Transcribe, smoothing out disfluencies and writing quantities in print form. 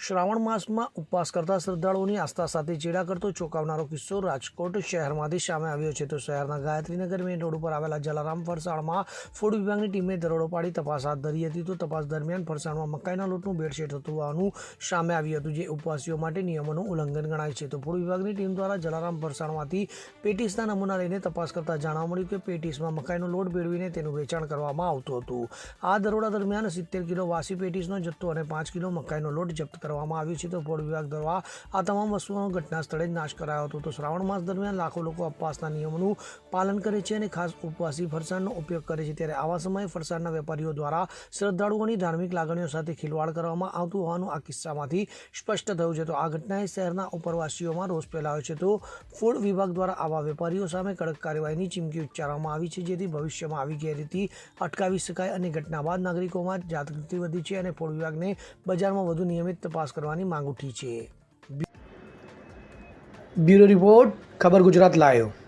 શ્રાવણ માસમાં ઉપવાસ કરતા શ્રદ્ધાળુઓની આસ્થા સાથે ચેડા કરતો ચોંકાવનારો કિસ્સો રાજકોટ શહેરમાંથી સામે આવ્યો છે. તો શહેરના ગાયત્રીનગર મેઇન રોડ ઉપર આવેલા જલારામ ફરસાણમાં ફૂડ વિભાગની ટીમે દરોડો પાડી તપાસ હાથ ધરી હતી. તો તપાસ દરમિયાન ફરસાણમાં મકાઈના લોટનું ભેળસેળ થતું હોવાનું સામે આવ્યું હતું, જે ઉપવાસીઓ માટે નિયમોનું ઉલ્લંઘન ગણાય છે. તો ફૂડ વિભાગની ટીમ દ્વારા જલારામ ફરસાણમાંથી પેટીસના નમૂના લઈને તપાસ કરતા જાણવા મળ્યું કે પેટીસમાં મકાઈનો લોટ ભેળવીને તેનું વેચાણ કરવામાં આવતું હતું. આ દરોડા દરમિયાન 70 કિલો વાસી પેટીસનો જથ્થો અને 5 કિલો મકાઈનો લોટ જપ્ત કરવામાં આવ્યું છે. તો ફૂડ વિભાગ દ્વારા આ તમામ વસ્તુઓનો ઘટના સ્થળે જ નાશ કરાયો હતો. તો શ્રાવણ માસ દરમિયાન લાખો લોકો ઉપવાસના નિયમોનું પાલન કરે છે અને ખાસ ઉપવાસી ફરસાણનો ઉપયોગ કરે છે. ત્યારે આવા સમયે ફરસાણના વેપારીઓ દ્વારા શ્રદ્ધાળુઓની ધાર્મિક લાગણીઓ સાથે ખિલવાડ કરવામાં આવતું હોવાનું આ કિસ્સામાંથી સ્પષ્ટ થયું છે. તો આ ઘટનાએ શહેરના ઉપરવાસીઓમાં રોષ ફેલાયો છે. તો ફૂડ વિભાગ દ્વારા આવા વેપારીઓ સામે કડક કાર્યવાહીની ચીમકી ઉચ્ચારવામાં આવી છે, જેથી ભવિષ્યમાં આવી ગેરરીતિ અટકાવી શકાય. અને ઘટના બાદ નાગરિકોમાં જાગૃતિ વધી છે અને ફૂડ વિભાગને બજારમાં વધુ નિયમિત તપાસ કરવાની માંગ ઉઠી છે. બ્યુરો રિપોર્ટ, ખબર ગુજરાત લાઈવ.